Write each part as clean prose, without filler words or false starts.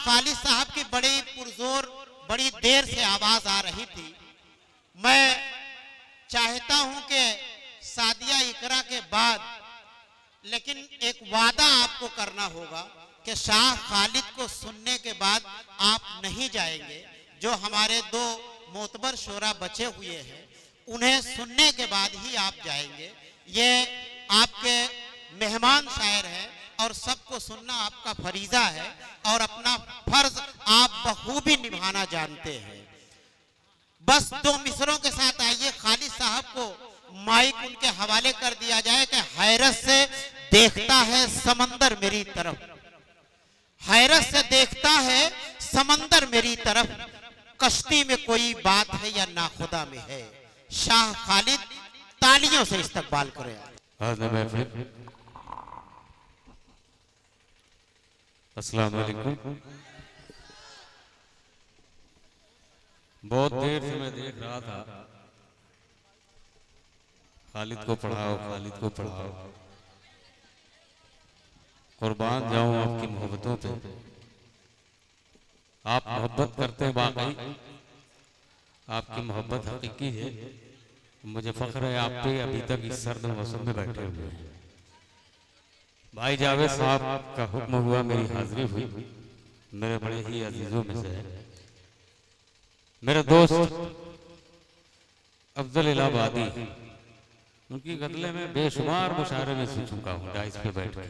खालिद साहब की बड़ी पुरजोर बड़ी देर से आवाज आ रही थी। मैं चाहता हूं कि सादिया इकरा के बाद लेकिन एक वादा आपको करना होगा कि शाह खालिद को सुनने के बाद आप नहीं जाएंगे। जो हमारे दो मोतबर शोरा बचे हुए हैं उन्हें सुनने के बाद ही आप जाएंगे। ये आपके मेहमान शायर हैं और सबको सुनना आपका फरीजा है और अपना फर्ज आप बखूबी निभाना जानते हैं। बस दो मिसरों के साथ आइए, खालिद साहब को माइक उनके हवाले कर दिया जाए कि हैरत से देखता है समंदर मेरी तरफ, हैरत से देखता है समंदर मेरी तरफ, कश्ती में कोई बात है या नाखुदा में है। शाह खालिद तालियों से इस्तकबाल करें। अस्सलाम वालेकुम। बहुत देर से मैं देख रहा था खालिद को पढ़ाओ, खालिद को पढ़ाओ। कुर्बान जाऊं आपकी मोहब्बतों पे। आप मोहब्बत करते हैं, वाकई आपकी मोहब्बत हकीकी है। मुझे फख्र है आप पे अभी तक इस सर्द मौसम में बैठे हुए हैं। भाई जावेद साहब का हुक्म हुआ, मेरी हाजिरी हुई। मेरे बड़े ही अजीजों में से है मेरे दोस्त अफजल इलाहाबादी। उनकी गजलें में बेशुमार मुशायरे में सुन चुका हूँ डाइस पे बैठ कर।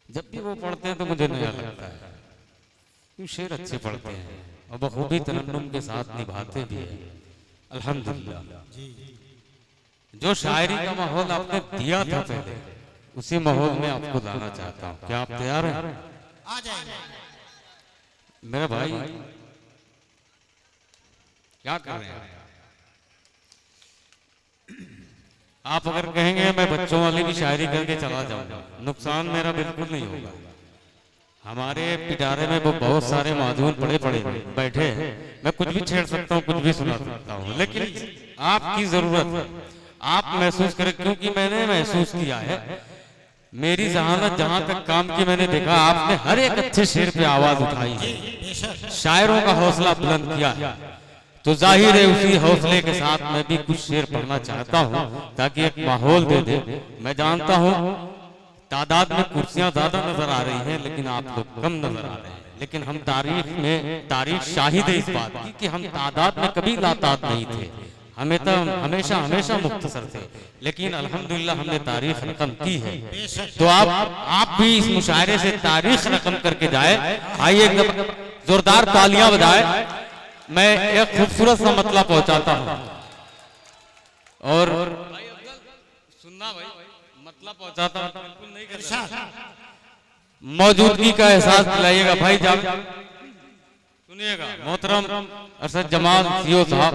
जब भी वो पढ़ते हैं तो मुझे नया लगता है। क्यों शेर अच्छे पढ़ते हैं और बखूबी तरन्नुम के साथ निभाते भी हैं। अल्हम्दुलिल्लाह। जो शायरी का माहौल आपने दिया था पहले, उसी माहौल में आपको लाना चाहता हूँ। क्या आप तैयार हैं? आ जाएंगे। मेरे भाई क्या कर रहे हैं आप? अगर कहेंगे मैं बच्चों वाली भी शायरी करके चला जाऊंगा, नुकसान मेरा बिल्कुल नहीं होगा। हमारे पिटारे में वो बहुत सारे माजून पड़े पड़े बैठे हैं। मैं कुछ भी छेड़ सकता हूँ, कुछ भी सुना सकता हूँ, लेकिन आपकी जरूरत है आप महसूस करें। क्योंकि मैंने महसूस किया है, मेरी जहानत जहां तक काम की मैंने देखा, आपने हर एक अच्छे शेर पे आवाज उठाई है, शायरों का हौसला बुलंद किया है। तो जाहिर है उसी हौसले के साथ मैं भी कुछ शेर पढ़ना चाहता हूं ताकि एक माहौल दे दे। मैं जानता हूं तादाद में कुर्सियां ज्यादा नजर आ रही हैं, लेकिन आप लोग कम नजर आ रहे हैं। लेकिन हम तारीख शाहिद है इस बात की कि हम तादाद में कभी लाताद नहीं थे। हमें तो हमेशा मुख्तसर थे, लेकिन अल्हम्दुलिल्लाह हमने तारीख रकम की है। तो आप भी इस मुशायरे से तारीख रकम करके जाए। आइए जोरदार तालियां बजाए। मैं एक खूबसूरत सा मतलब पहुंचाता हूं और सुनना भाई, मतलब पहुंचाता हूं, बिल्कुल नहीं कर मौजूदगी का एहसास दिलाइएगा। भाई जब सुनिएगा, मोहतरम अरशद जमाल सीओ साहब,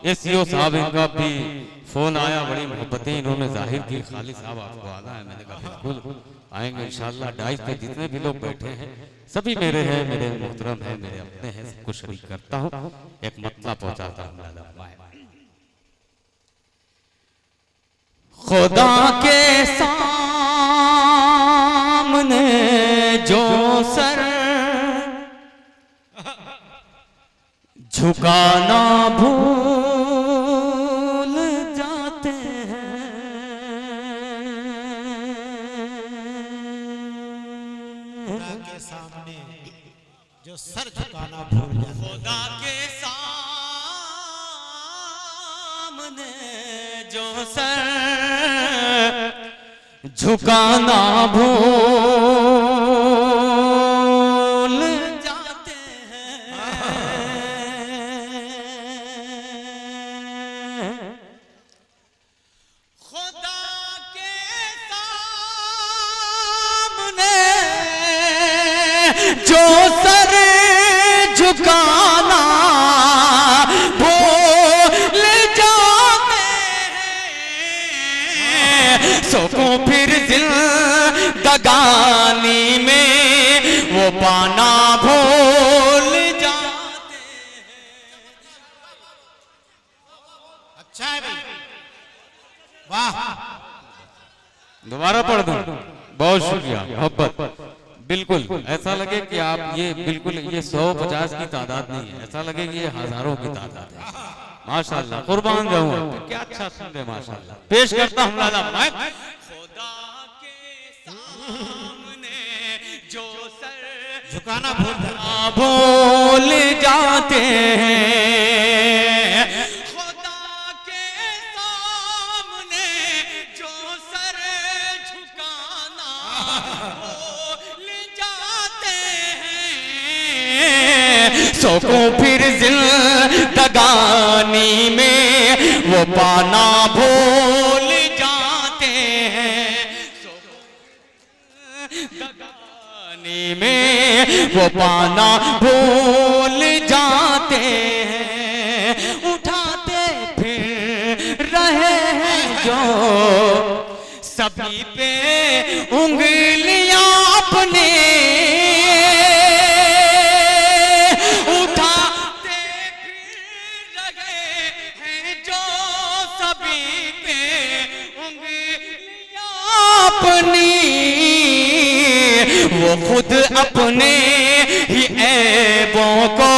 ये सीओ साहब इनका भी फोन आया, बड़ी मोहब्बतें इन्होंने जाहिर की। खालिद साहब आपको आना है? मैंने कहा बिल्कुल आएंगे इंशाल्लाह। डाइस पे जितने भी लोग बैठे हैं सभी मेरे हैं, मेरे मोहतरम हैं, मेरे अपने हैं, सबको शरीक करता हूँ। एक मतलब पहुंचाता हूँ। खुदा के सामने जो सर झुकाना भूल जाते हैं, खुदा के सामने जो सर झुकाना भूल जाते हैं, खुदा के सामने जो सर झुकाना भूल जाते हैं। खुदा के सामने जो सर झुकाना भूल जाते हैं, सबको फिर जिंदगानी में वो पाना भूल जाते हैं। अच्छा है भाई, वाह। दोबारा पढ़ दूं? बहुत शुक्रिया, मोहब्बत। बिल्कुल ऐसा लगे कि आप ये बिल्कुल ये 150 की तादाद नहीं है, ऐसा लगे कि ये हजारों की तादाद है। माशाल्लाह, कुर्बान जाऊं आप पे, क्या अच्छा सुन रहे माशाल्लाह। पेश करता हूं लाला मैं, खुदा के सामने जो सर झुकाना भूल जाते हैं, खुदा के सामने जो सर झुकाना भूल जाते हैं, सो को फिर जिंदगानी में वो पाना भूल जाते हैं, सो जिंदगानी में वो पाना भूल जाते हैं, उठाते फिर रहे हैं जो सभी पे उंगलियां अपने, उठाते फिर रहे हैं जो सभी पे उंगलियां अपनी, वो खुद अपने ही ऐबों को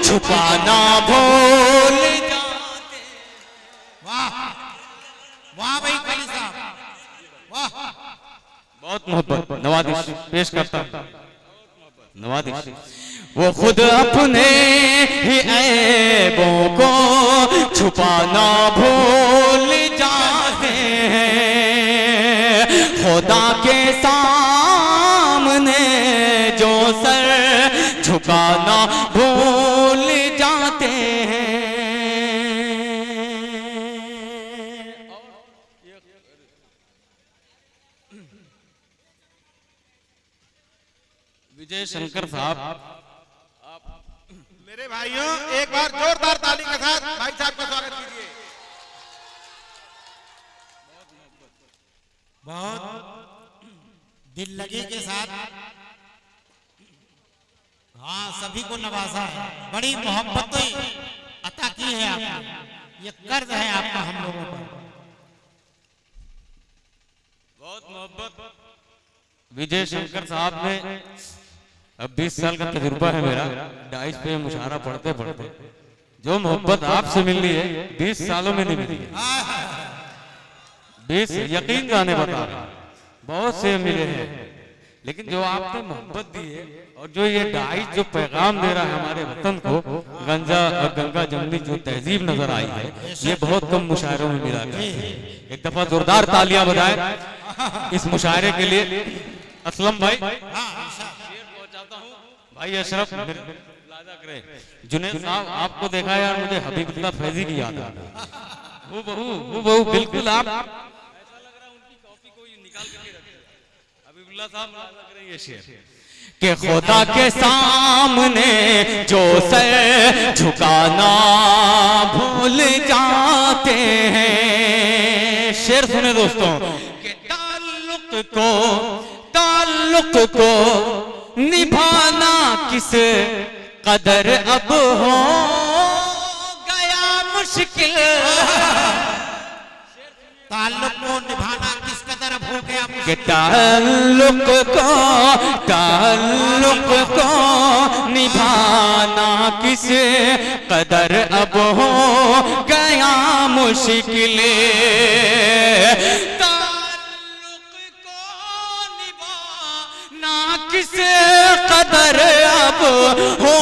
छुपाना भूल जाते। वाह वाह भाई कली साहब, वाह। बहुत मोहब्बत नवाजिश पेश करता हूं, नवाजिश। वो खुद अपने ही ऐबों को छुपाना भूल जाते हैं, खुदा के सामने जो सर झुकाना भूल जाते हैं। विजय शंकर साहब, मेरे भाइयों एक बार जोरदार ताली के साथ भाई साहब का स्वागत कीजिए। बहुत दिल लगे के साथ हाँ सभी को नवाजा है, बड़ी मोहब्बत अता की है आपने, ये कर्ज है आपका हम लोगों पर। बहुत मोहब्बत विजय शंकर साहब ने, अब 20 साल का तजुर्बा है मेरा डाइस पे मुशायरा पढ़ते पढ़ते, जो मोहब्बत आपसे मिल रही है 20 सालों में नहीं मिली है। 20 यकीन जाने बता रहा, बहुत से मिले हैं, लेकिन जो आपने मोहब्बत दी है और जो ये डाइस जो पैगाम दे रहा है हमारे वतन को, गंजा और गंगा जमनी जो तहजीब नजर आई है, ये बहुत कम मुशायरों में मिला है। एक दफा जोरदार तालियां बजाएं इस मुशायरे के लिए। असलम भाई, भाई अशरफ, जुनेद साहब, आपको देखा यार मुझे हबीबुल्लाह फैजी की याद आ गई। वो बहू बिल्कुल आप ऐसा लग रहा है उनकी कॉपी कोई निकाल करके रखे। हबीबुल्लाह साहब लग रही है शेर के खुदा के सामने जो सर झुकाना भूल जाते हैं। शेर सुने दोस्तों, के ताल्लुक को निभाना किस कदर अब हो गया मुश्किल, ताल्लुक को निभाना किस कदर अब हो गया के मुश्किल। ताल्लुक को निभाना किस कदर अब हो गया मुश्किल, किस कदर अब हो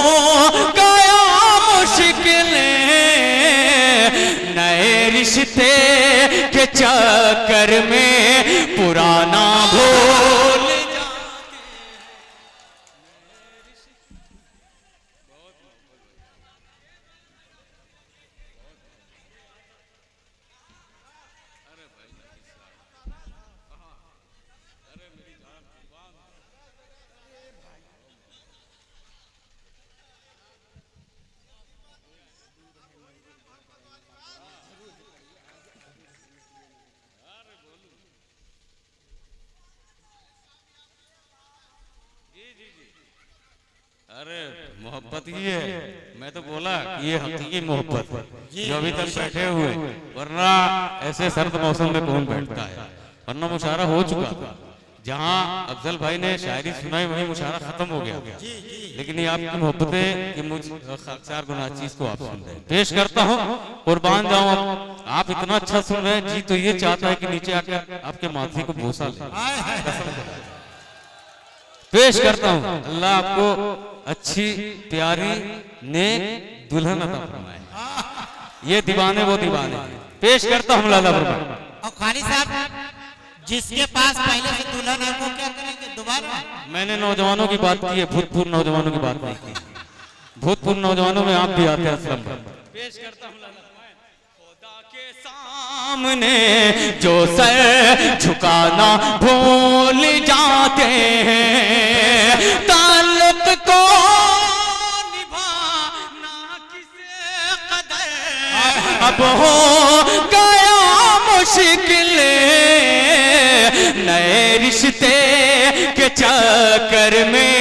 गया मुश्किल, नए रिश्ते के चक्कर में पुराना भूल जाते। अरे मोहब्बत ही है, मैं तो बोला कि ये हकीकी मोहब्बत जो अभी तक बैठे हुए, वरना ऐसे सर्द मौसम में कौन बैठता है, वरना मुशायरा हो चुका था। जहाँ अफजल भाई ने शायरी सुनाई वहीं मुशायरा खत्म हो गया, लेकिन ये आपकी मोहब्बतें कि मुझ खाकसार गुनाह चीज को आप सुन रहे हैं। पेश करता हूँ, कुर्बान जाऊं आप इतना अच्छा सुन रहे हैं जी, तो ये चाहता है कि नीचे आकर आपके माथे को बोसा ले। पेश करता हूँ, अल्लाह आपको अच्छी प्यारी नेक दुल्हन अता फरमाए। ये दीवाने वो दीवाने। पेश करता हूँ लाला फरमाए। और खाली साहब जिसके पास पहले से दुल्हन है वो क्या करेंगे दोबारा? मैंने नौजवानों की बात की है, भूतपूर्व नौजवानों की बात नहीं की। भूतपूर्व नौजवानों में आप भी आते हैं असलम भाई। पेश करता हूँ खुदा के सामने जो सर झुकाना भूल जाते हैं, ताल्लुक को निभाना किसे कदर अब हो गया मुश्किल, नए रिश्ते के चक्कर में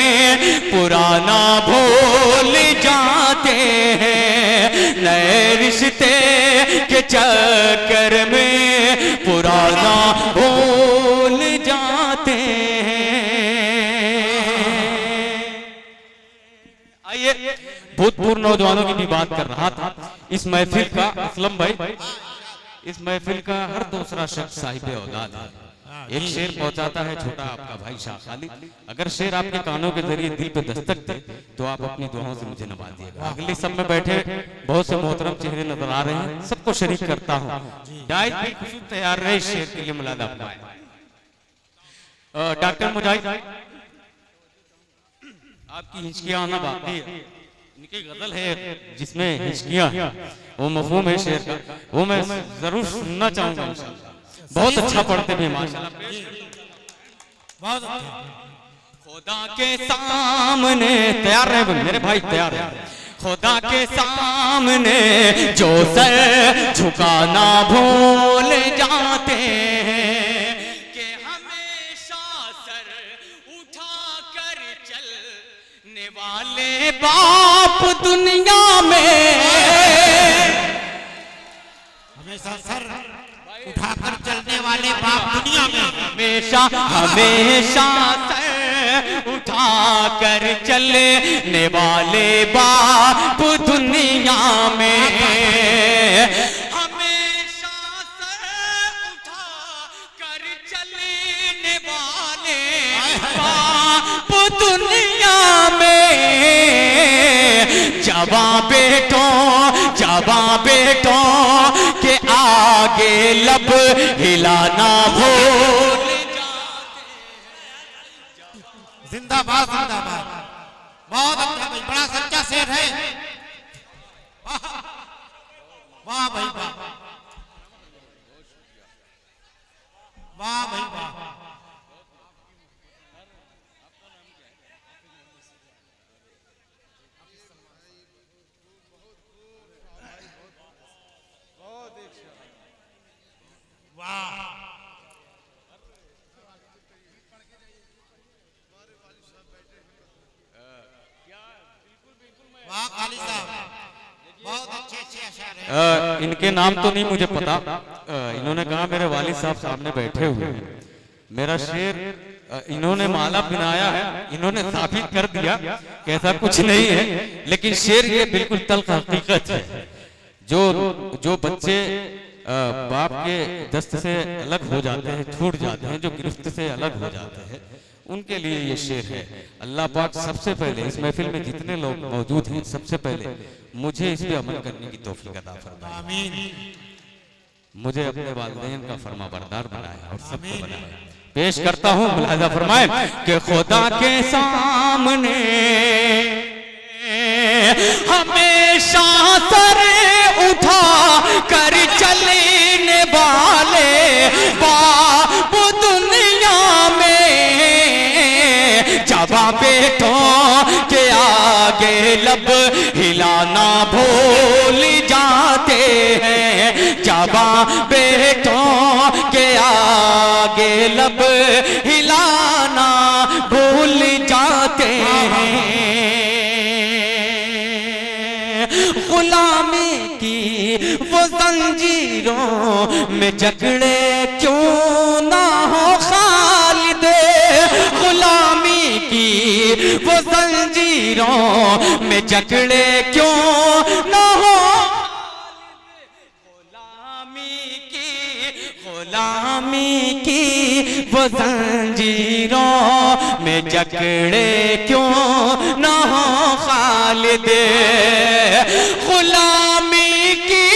पुराना भूल जाते हैं, नए रिश्ते के चक्कर में पुराना भूल जाते हैं। आइए, भूतपूर्व नौजवानों की भी बात कर रहा था। इस महफिल का असलम भाई, इस महफिल का हर दूसरा शख्स साहिब औलाद है। एक शेर पहुंचाता है छोटा आपका भाई शाह खालिद। अगर शेर आपके कानों के जरिए दिल पे दस्तक दे तो आप अपनी दुआओं से मुझे नवाजिएगा। अगले सब में बैठे बहुत से मोहतरम चेहरे नजर आ रहे हैं, सबको शरीक करता हूँ। डाइट भी खुशबू तैयार रहे शेर के लिए मुलादा फरमाए। डॉक्टर मुजाहिद आपकी हिचकियां आना बाकी है। इनकी गजल है जिसमें हिचकियां हैं, वो मफहूम है शेर का, वो मैं जरूर सुनना चाहूंगा इंशाल्लाह। बहुत अच्छा पढ़ते भी माशाल्लाह। बहुत अच्छा। खुदा के सामने तैयार है मेरे भाई, तैयार है। खुदा के सामने जो सर झुकाना भूल जाते हैं, कि हमेशा सर उठा कर चलने वाले बाप दुनिया में, हमेशा सर उठाकर चलने वाले बाप दुनिया में, हमेशा हमेशा सर उठाकर चलने वाले बाप दुनिया में, हमेशा सर उठाकर चलने वाले बाप दुनिया में, जवां बेटों के आगे लब हिलाना भूल जाते। जिंदाबाद जिंदाबाद। बहुत अच्छा भाई, बड़ा सच्चा शेर है। वाह भाई वाह, वाह भाई वाह। वाह खालिद साहब, बहुत अच्छे अच्छे अशआर हैं। इनके नाम तो नहीं मुझे पता। इन्होंने कहा मेरे वालिद साहब सामने बैठे हुए हैं, मेरा शेर इन्होंने माला पिनाया है, इन्होंने साबित कर दिया कि ऐसा कुछ नहीं है, लेकिन शेर ये बिल्कुल तल्ख हकीकत है। जो बच्चे बाप के दस्त से अलग हो जाते हैं, छूट जाते हैं, जो गिरफ्त से अलग हो जाते हैं, उनके लिए ये शेर है। अल्लाह पाक सबसे पहले इस महफिल में जितने लोग मौजूद हैं, सबसे पहले मुझे इस पे अमल करने की तौफीक अता फरमाए। आमीन। मुझे अपने वालिदैन का फरमाबरदार बनाया और सबको बनाया। पेश करता हूँ, मुलाहिजा फरमाए कि खुदा के सामने हमेशा सर उठा कर चलने वाले बाप दुनिया में, जवां बेटों के आगे लब हिलाना भूल जाते हैं, जवां बेटों के आगे लब हिलाना भूल जाते हैं। गुलामी की वो जंजीरों में जकड़े क्यों ना हो खालिद, वो जंजीरों में जकड़े क्यों न हो, गुलामी की वो जंजीरों में जकड़े क्यों न हो खालिद, गुलामी की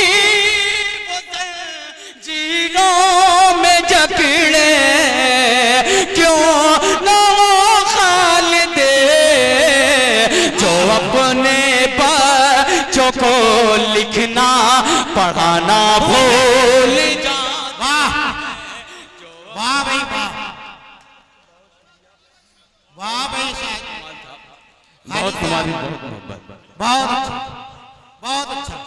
वो जंजीरों में जकड़े क्यों न हो खालिद, जो अपने बच्चों को लिखना पढ़ाना भूल जा। वाह भाई वाह, वाह भाई शायद बहुत तुम्हारी बहुत मोहब्बत। बहुत अच्छा, बहुत अच्छा।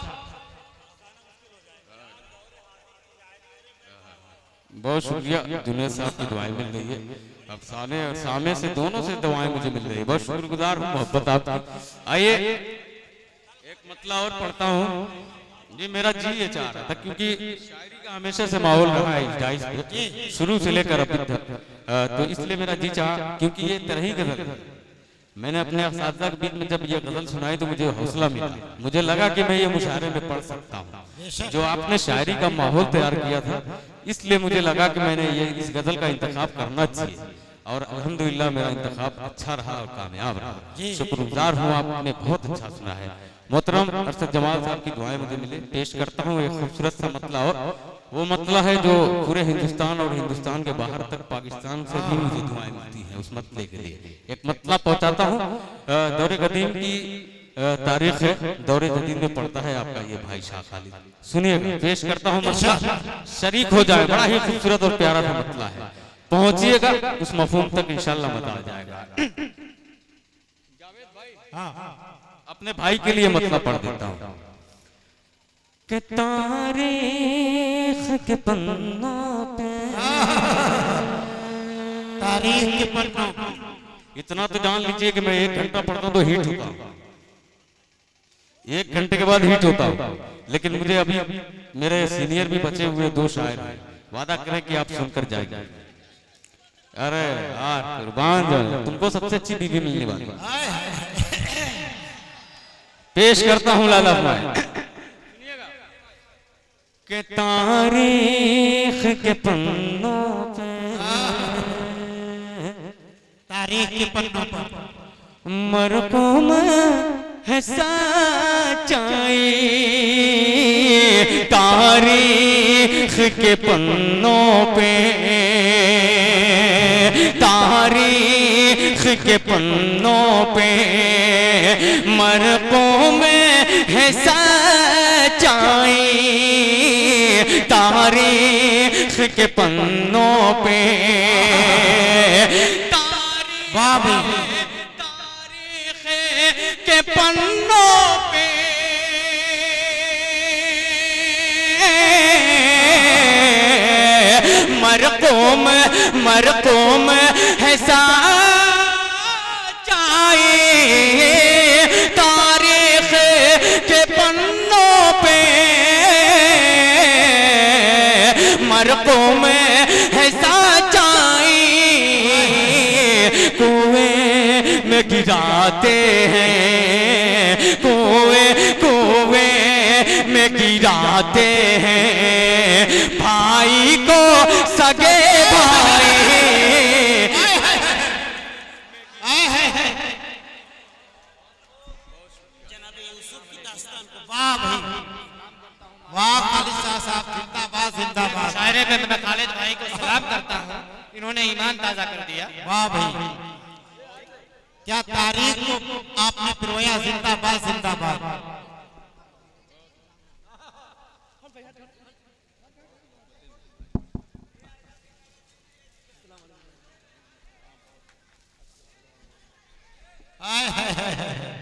बहुत शुक्रिया, जुनेद साहब की दुआएं मिल रही है, अफसाने और सामे से दोनों से दुआएं मुझे मिल रही है, बहुत शुक्रगुजार हूँ मोहब्बत आपकी। आइए एक मतला और पढ़ता हूँ जी, मेरा जी ये चाह रहा था क्योंकि शायरी का हमेशा से माहौल रहा है इस डाइस पे शुरू से लेकर अभी तक, तो इसलिए मेरा जी चाह, क्योंकि ये तरह ही गजल मैंने अपने असातिज़ा के बीच में जब ये गजल सुनाई तो मुझे हौसला मिला, मुझे लगा कि मैं ये मुशायरे में पढ़ सकता हूँ। जो आपने शायरी का माहौल तैयार किया था इसलिए मुझे लगा कि मैंने ये इस गजल का इंतखाब करना चाहिए, और अल्हम्दुलिल्लाह मेरा इंतखाब अच्छा रहा और कामयाब रहा। शुक्रगुजार हूँ, आपने बहुत अच्छा सुना है। मोहतरम अरशद जमाल साहब की दुआएं मुझे मिले, पेश करता हूँ एक खूबसूरत सा मतला, और वो मतला है जो पूरे हिंदुस्तान और हिंदुस्तान के बाहर तक पाकिस्तान से भी मुझे दुआएं मिलती हैं उस मतले के लिए। एक मतला पहुंचाता हूँ, दौरे कदीम की तारीख है, दौरे जदीद में पड़ता है आपका ये भाई शाह खालिद। सुनिएगा, पेश करता हूँ मतला, शरीक हो जाए, बड़ा ही खूबसूरत और प्यारा सा मतला है, पहुंचिएगा उस मफहूम तक इंशाल्लाह मजा आ जाएगा। अपने भाई के लिए मतलब पढ़ देता हूँ कि तारीख के पन्नों पे, तारीख के पन्नों, इतना तो जान लीजिए कि मैं 1 घंटा पढ़ता हूँ तो हिट होता हूँ, 1 घंटे के बाद हिट होता हूँ, लेकिन मुझे अभी मेरे सीनियर भी बचे हुए 2 शायर हैं, वादा करें कि आप सुनकर जाएंगे। अरे यार कुर्बान जाओ, तुमको सबसे अच्छी बीवी मिलने वाली। पेश करता हूँ लाला भाई के तारीख के पन्नों पे, तारीख के पन्नों पर मरकूम है सच्चाई, तारीख के पन्नों पे, तारीख के पन्नों पे मरकूम है सच्चाई, तारीख के पन्नों पे, वाह भाई, तारीख के पन्नों पे मरकूम है सच्चाई, तारीख के पन्नों पे मरकूम है सच्चाई, कुएं में गिराते हैं, कुएं में गिराते हैं भाई को सगे भाई। वाह भाई, वाह खालिद शाह साहब जिंदाबाद जिंदाबाद। शायरे पे मैं खालिद भाई को सलाम करता हूँ, इन्होंने ईमान ताजा कर दिया। वाह भाई, क्या तारीख को आपने पिरोया, जिंदाबाद जिंदाबाद। हाय हाय हाय हाय।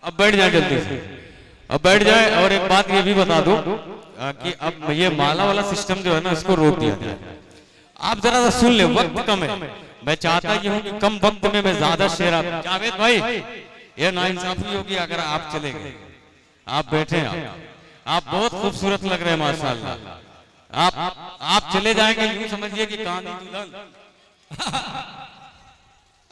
अब बैठ जाए जल्दी से, अब बैठ जाए। और एक बात ये भी बता दो कि अब ये माला वाला सिस्टम जो है ना, इसको रोक दिया जाए। आप जरा सा सुन ले, वक्त कम है, मैं चाहता ये हूँ कि कम वक्त में मैं ज्यादा शेर आप। जावेद भाई ये नाइंसाफी होगी अगर आप चले गए। आप बैठे हैं, आप बहुत खूबसूरत लग रहे हैं माशाल्लाह। आप चले जाएंगे यूं समझिए कि कांदी दुल्हन,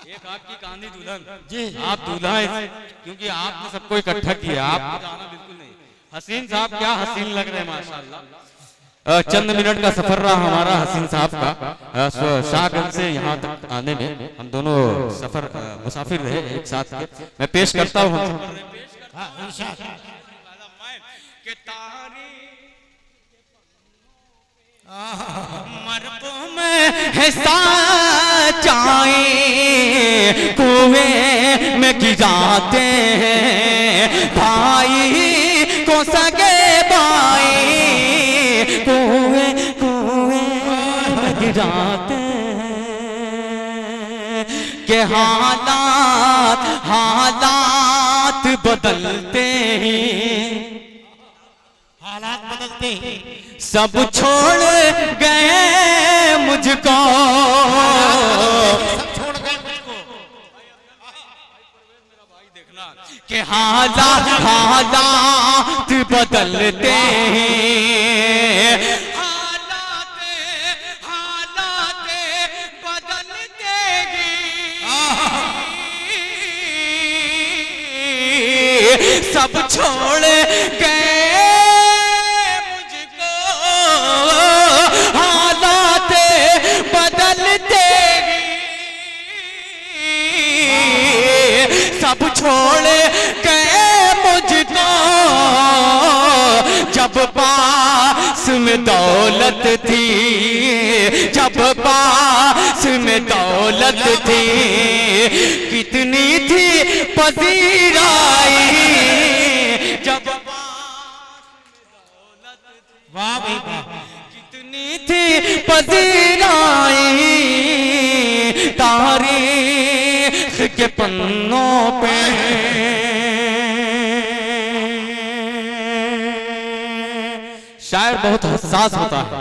एक आपकी कांदी दुल्हन जी, आप दूल्हा हैं क्योंकि आपने सबको इकट्ठा किया। आप जाना बिल्कुल नहीं। हसीन साहब क्या हसीन लग रहे हैं माशाल्लाह। चंद मिनट का सफर रहा हमारा हसीन साहब का शाहगंज से यहाँ तक आने में। हम दोनों सफर मुसाफिर रहे एक साथ के। मैं पेश करता हूँ मरको में हिस्सा चाहे कुएं में गिराते हैं, भाई को सगे भाई कुएं में गिराते हैं। के हालात बदलते हैं, हालात बदलते हैं, सब छोड़ गए मुझको, सब छोड़ गए मुझको। कि हालात बदलते हैं, हालात बदलते हैं, सब छोड़ गए सब छोड़ गए मुझको। जब पास में दौलत थी, जब पास में दौलत थी, कितनी थी पजीराई। जब वाह भाई वाह, कितनी थी पजीराई, तारीख के पन्नों पे शायर बहुत हसास होता है।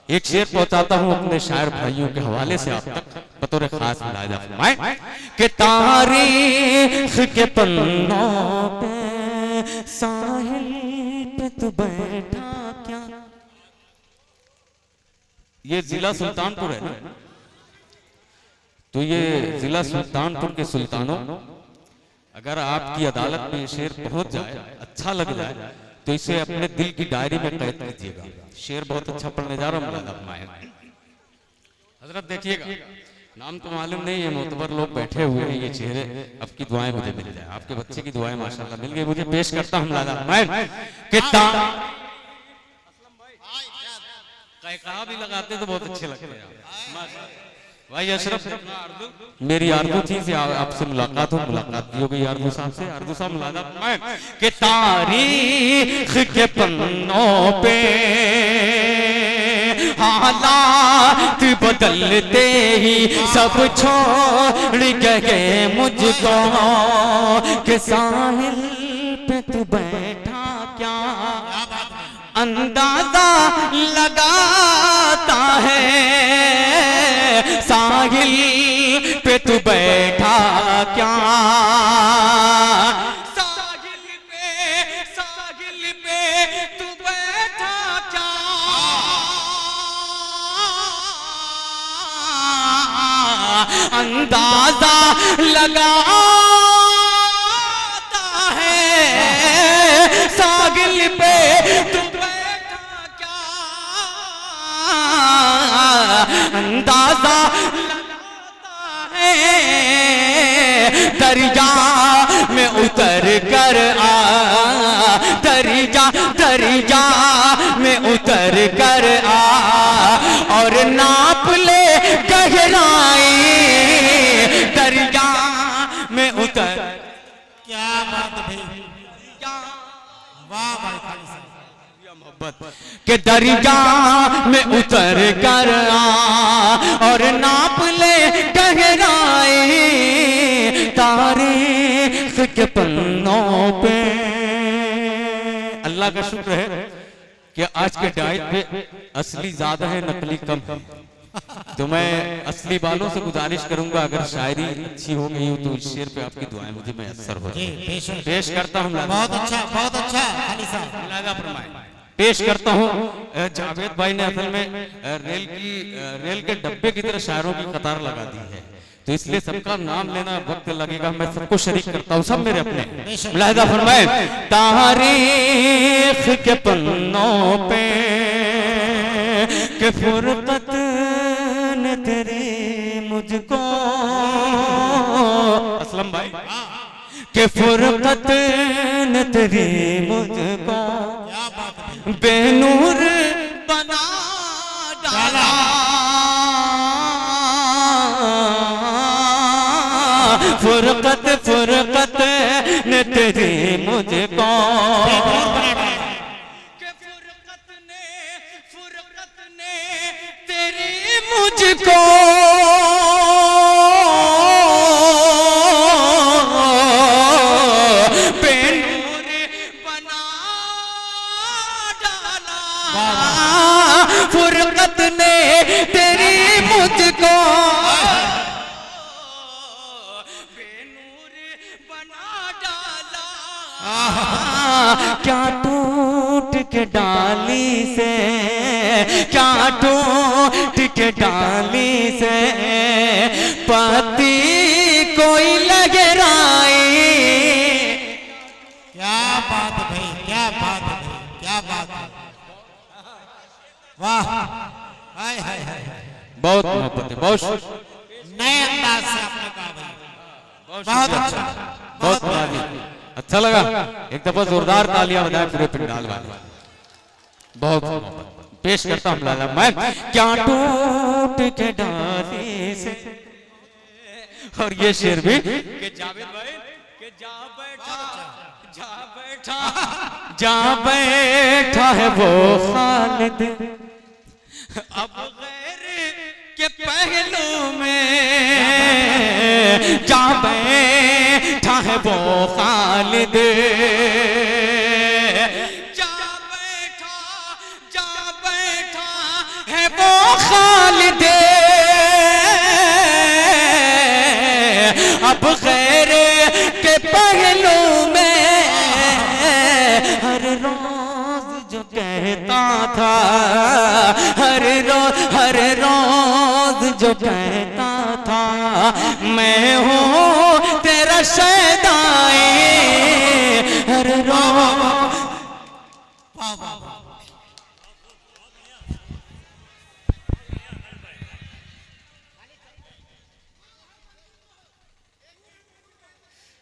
एक शेर पहुंचाता हूं अपने शायर भाइयों के हवाले से आप तक बतौर खास मिलाया फरमाए कि तारीख के पन्नों पे साहिल पे तू बैठा क्या। ये जिला सुल्तानपुर है ना, तो ये जिला सुल्तानपुर के सुल्तानों, अगर आपकी अदालत में शेर पहुंच जाए, अच्छा लग जाए, तो इसे अपने दिल की डायरी में कैद कीजिएगा। शेर बहुत अच्छा पढ़ने जा रहा हूँ हजरत। देखिएगा, नाम तो मालूम नहीं है, मोतबर लोग बैठे हुए हैं। ये चेहरे, आपकी दुआएं मुझे मिल जाए, आपके बच्चे की दुआएं माशाल्लाह मिल गई मुझे। पेश करता हूँ कहा भी लगाते तो बहुत अच्छे लगते हैं भाई अशरफ। मेरी आरज़ू थी कि आपसे मुलाकात हो, मुलाकात की हो गई आरज़ू साहब से। आरज़ू साहब मुलाकात कि तारीख के पन्नों पे हालात बदलते ही सब छोड़ गए मुझको। के साहिल पे तू बैठा क्या, अंदाजा लगाता है, साहिल पे तू बैठा क्या, साहिल पे तू बैठा क्या, अंदाजा लगाता है, साहिल पे तू अंदाजा लगाता है। दरिया में उतर कर आ, दरिया में उतर कर आ, और नाप ले गहराई। दरिया में उतर, क्या बात भाई, वाह भाई खाली साहब। के दरिया में उतर कर आ, और नाप ले गहराई। तारीख के पन्नों पे अल्लाह का शुक्र है कि आज के डाइट पे असली ज्यादा है, नकली कम है। तो मैं असली वालों से गुजारिश करूंगा, अगर शायरी अच्छी हो गई हो तो इस शेर पे आपकी दुआएं मुझे मैसर हो जी जाए। बेशक। पेश करता हूँ बहुत अच्छा खाली साहब। मुलाजा फरमाए। पेश करता हूँ। जावेद भाई ने असल में रेल के डब्बे की तरह शायरों की कतार लगा दी है, तो इसलिए सबका नाम लेना वक्त लगेगा। मैं सबको शरीक करता हूँ, सब मेरे अपने। मुलाहिदा फरमाए। तारीख के पन्नों पे के फुरकत ने तेरे मुझको, असलम भाई, के फुरकत ने तेरे मुझको बेनूर बना डाला। फुरकत ने तेरे मुझको, फुरकत ने तेरे मुझको बेनूर बना डाला। फुरकत ने तेरी मुझको बेनूर बना डाला। क्या टूट के डाली से, क्या टूट के डाली से पति कोई लगराई। क्या बात भाई, क्या बात है, क्या बात है, वाह, हाय हाय हाय। बहुत मोहब्बत है, बहुत नए अंदाज से आपने कहा भाई, बहुत अच्छा, बहुत अच्छा लगा। एक दफा जोरदार तालियां बजाए पूरे पंडाल वाले। बहुत पेश करता हूँ लाला मैं। क्या टूट के डाली से, और ये शेर भी कि जावेद भाई कि जा बैठा है वो खालिद अब गैर के पहलू में, जा बैठा है वो खालिद, जा बैठा है वो खालिद अब गैर के पहलू में। हर रोज जो कहता था, हर रोज जो कहता था मैं हूँ तेरा शैदाई। हर रोज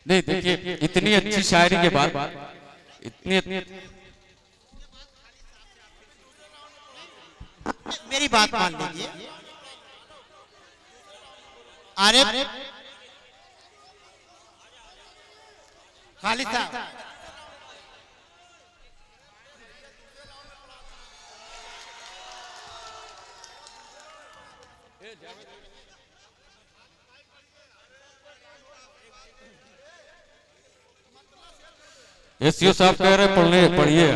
नहीं, देखिए इतनी अच्छी शायरी के बाद इतनी मेरी बात मान लीजिए। अरे खालिद साहब, एसईओ साहब कह रहे पढ़िए।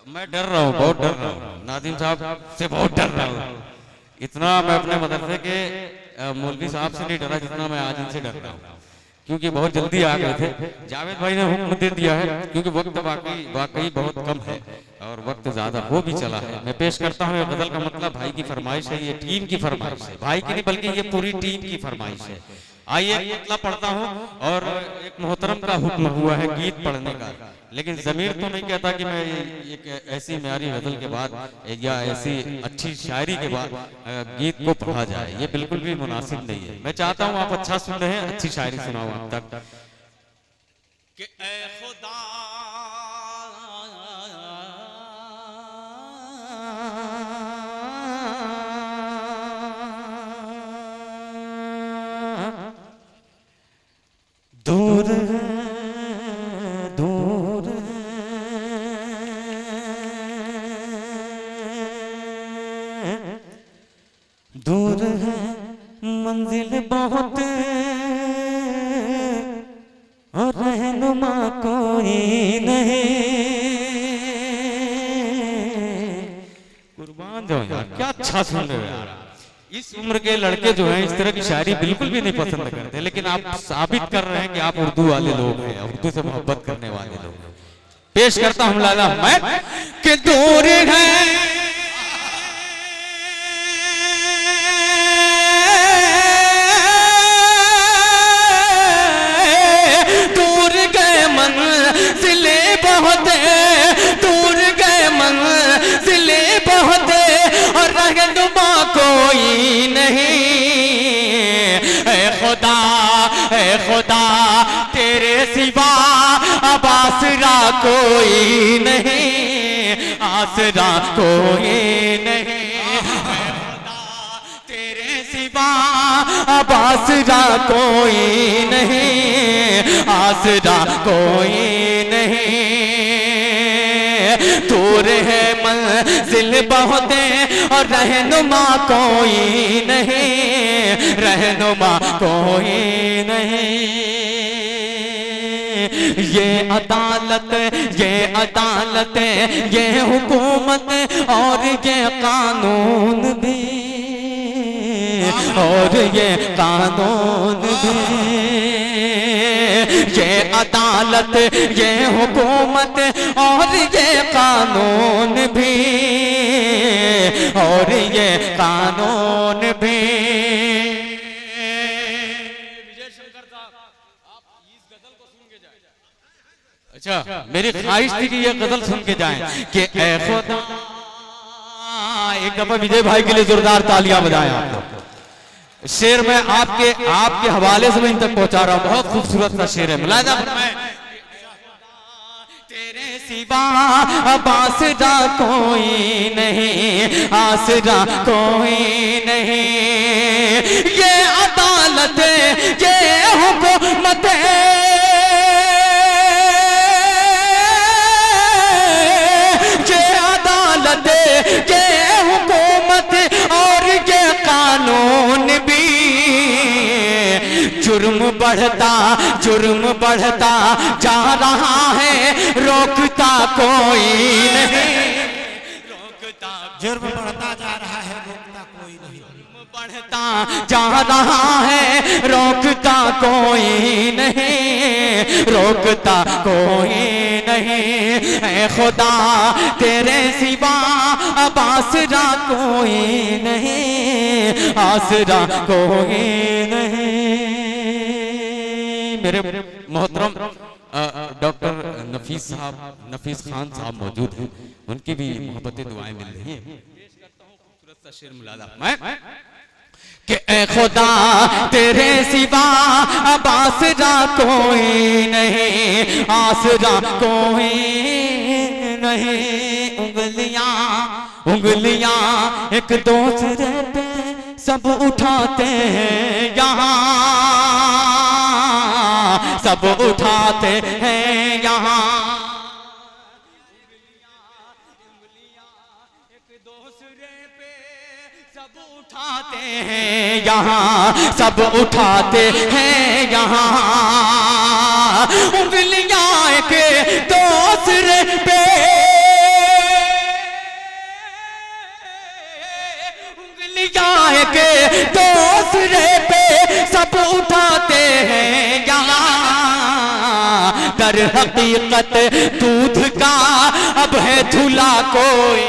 मैं डर रहा हूँ, बहुत डर रहा हूँ, नादिम साहब से बहुत डर रहा हूँ। इतना मैं अपने मदरसे के मौलवी साहब से नहीं डरा जितना मैं आज इनसे डर रहा हूँ, क्योंकि बहुत जल्दी आ गए थे। जावेद भाई ने हुक्म दे दिया है, क्योंकि वक्त वाकई बहुत कम है और वक्त ज्यादा हो भी चला है। मैं पेश करता हूँ, गजल का मतलब भाई की फरमाइश है, ये टीम की फरमाइश है, भाई की नहीं बल्कि ये पूरी टीम की फरमाइश है। आइए इतना पढ़ता हूँ। और एक मोहतरम का हुक्म हुआ है गीत पढ़ने का, लेकिन जमीर तो नहीं कहता कि मैं एक ऐसी म्यारी गजल के बाद या ऐसी अच्छी शायरी के बाद गीत को पढ़ा जाए, ये बिल्कुल भी मुनासिब नहीं है। मैं चाहता हूँ आप अच्छा सुन रहे हैं, अच्छी शायरी सुनाओ आप तक। कि ऐ खुदा दूर दूर दूर है मंजिल बहुत और रहनुमा कोई नहीं। कुर्बान जाओ यार, क्या अच्छा सुन रहे हो यार। इस उम्र के लड़के जो हैं इस तरह की शायरी बिल्कुल भी नहीं पसंद करते, लेकिन आप साबित कर रहे हैं कि आप उर्दू वाले लोग हैं, उर्दू से मोहब्बत करने वाले लोग हैं। पेश करता हूं लाला मैं कि दूर है दूर गए मंजिले बहुत, दूर गए मंजिले बहुत, और रहनुमा कोई नहीं। ऐ खुदा तेरे सिवा अब आसरा कोई नहीं, आसरा कोई नहीं। ऐ खुदा तेरे सिवा अब आसरा कोई नहीं, आसरा कोई नहीं। दूर है मंजिल बहुत और रहनुमा कोई नहीं, रहनुमा कोई नहीं। ये अदालत ये हुकूमत और ये कानून भी, और ये कानून भी, ये अदालत ये हुकूमत और ये कानून भी, और ये कानून भी। विजय शंकर साहब, आप इस गजल को सुन के जाएं। अच्छा, मेरी ख्वाहिश थी कि ये गजल सुन के जाएं कि ऐ खुदा। एक दफा विजय भाई के लिए जोरदार तालियां बजाएं आप लोग। शेर में आपके हवाले से मैं इन तक पहुंचा रहा हूं, बहुत खूबसूरत सा शेर है। मुलाजा फरमाएं। तेरे सिवा अब आसरा कोई नहीं, आसरा कोई नहीं। ये अदालत ये हुकूमत ये अदालत ये हुकूमत और ये कानून भी। जुर्म बढ़ता जा रहा है, रोकता कोई नहीं, रोकता। जुर्म बढ़ता जा रहा है, रोकता कोई नहीं। बढ़ता जा रहा है, रोकता कोई नहीं, रोकता कोई नहीं। ऐ खुदा तेरे सिवा अब आसरा कोई नहीं, आसरा कोई नहीं। मेरे मोहतरम डॉक्टर नफीस खान साहब मौजूद हैं, उनकी भी मोहब्बतें दुआएं मिल रही हैं। पेश करता हूं खूबसूरत सा शेर मुलादा मैं कि ऐ खुदा तेरे सिवा अब आसरा कोई नहीं, आसरा कोई नहीं। उंगलियां एक दूसरे पे सब उठाते हैं यहाँ, सब उठाते हैं यहाँ। एक दूसरे पे सब उठाते हैं यहाँ, सब उठाते हैं यहाँ। उंगलियां के दूसरे पे, उंगलियां के दूसरे पे सब उठाते हैं यहाँ। दर हकीकत दूध का अब है धुला कोई,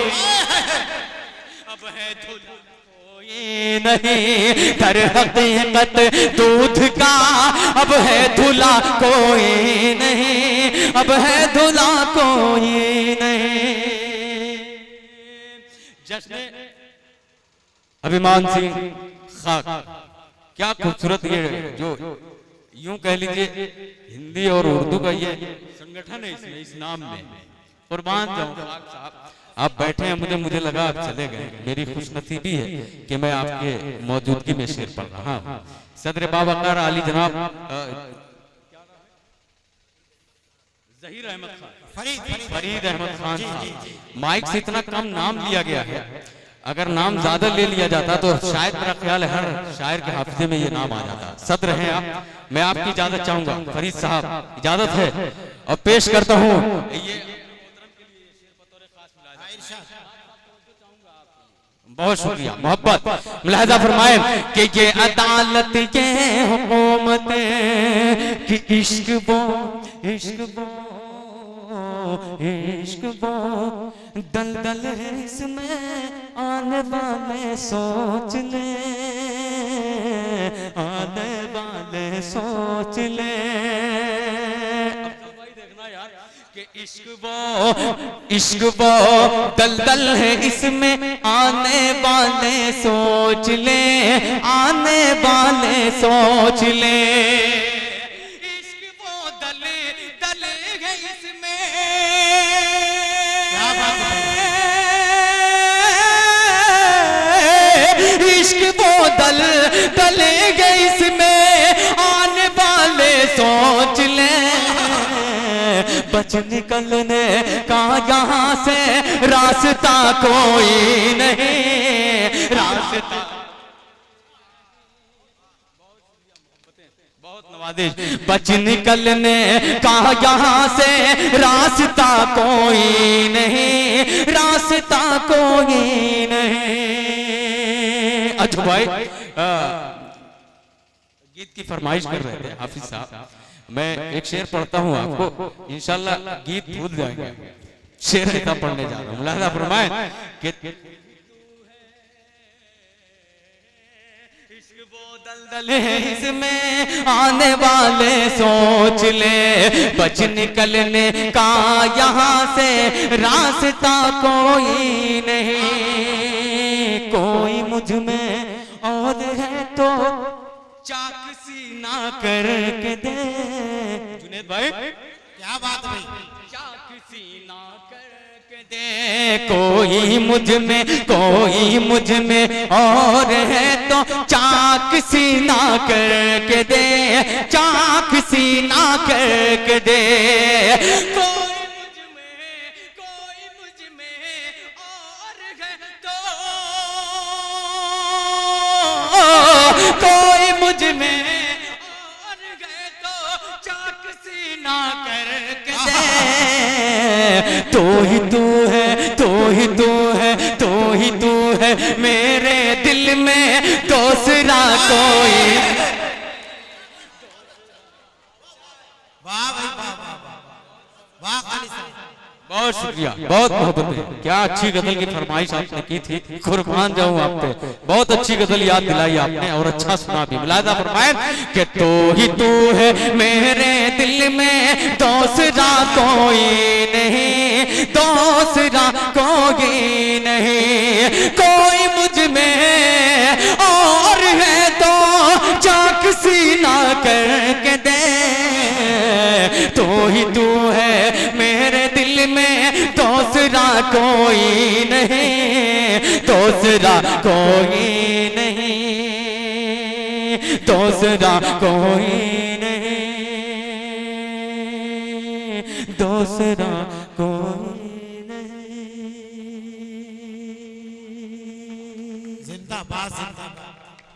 अब है धुला कोई नहीं। दर हकीकत दूध का अब है धुला कोई नहीं, अब है धुला कोई नहीं। जश्न अभिमान सिंह खाक, क्या खूबसूरत ये जो यूं कह लीजिए हिंदी और उर्दू का ये संगठन है इसमें, इस नाम में कुर्बान जाऊं। खाक साहब आप बैठे हैं, मुझे लगा आप चले गए। मेरी खुशनसीबी है कि मैं आपके मौजूदगी में शेर पढ़ रहा हूं। सदर बावकार आली जनाब जहीर अहमद खान, फरीद अहमद खान साहब। माइक से इतना कम नाम लिया गया है, अगर नाम ज्यादा ले लिया जाता तो शायद मेरा ख्याल है हर शायर के हाफिजे में ये नाम आ जाता। सदर हैं आप, मैं आपकी इजाजत चाहूंगा। फरीद साहब इजाजत है और पेश करता हूँ ये बहुत शुक्रिया मोहब्बत। मुलाहिजा फरमाए कि ये अदालत ये हुकूमत कि इश्क वो इश्क वो इश्क वो दलदल है इसमें आने वाले सोच ले आने वाले सोच ले। कि इश्क वो दलदल है इसमें आने वाले सोच ले आने वाले सोच ले। इश्क वो दल दल है इसमें इश्क वो दल दल है इसमें आने वाले सोच ले। बच निकलने का यहाँ से रास्ता कोई नहीं रास्ता। बहुत नवाजिश। बच निकलने का यहाँ से रास्ता कोई नहीं रास्ता कोई नहीं। अच्छा भाई गीत की फरमाइश कर रहे थे हाफिज साहब। मैं एक शेर पढ़ता हूँ आपको, इंशाल्लाह गीत भूल जाएंगे। शेर किताब पढ़ने जा रहा हूँ। मुलाहिजा फरमाए कि इश्क वो दलदल है इसमें आने वाले सोच ले। बच निकलने का यहाँ से रास्ता कोई नहीं। कोई मुझ में और है तो चाक सीना करके दे। जुनेद भाई क्या बात भाई, चाक सीना करके दे। कोई मुझ में और है तो चाक सीना करके दे चाक सीना करके दे। कोई मुझ में और है तो कोई मुझ में और गए तो चाक सीना करके दे। तो ही तू है तो ही तू है तो ही तू है मेरे दिल में दूसरा कोई। वाह भाई वाह वाह वाह वाह खाली साहब, बहुत शुक्रिया बहुत मोहब्बत है। क्या अच्छी गजल की फरमाइश आपने की थी, कुर्बान जाऊं आप पे। बहुत अच्छी गजल याद दिलाई आपने और अच्छा सुना भी। मुलाहिजा फरमाए कि तो ही तू है मेरे दिल में दूसरा कोई नहीं दूसरा कोई नहीं। कोई मुझ में और है तो चाक सीना करके दे। तो ही तू है मेरे दिल में दूसरा कोई नहीं दूसरा कोई नहीं दूसरा कोई नहीं दूसरा कोई नहीं। जिंदाबाद जिंदाबाद।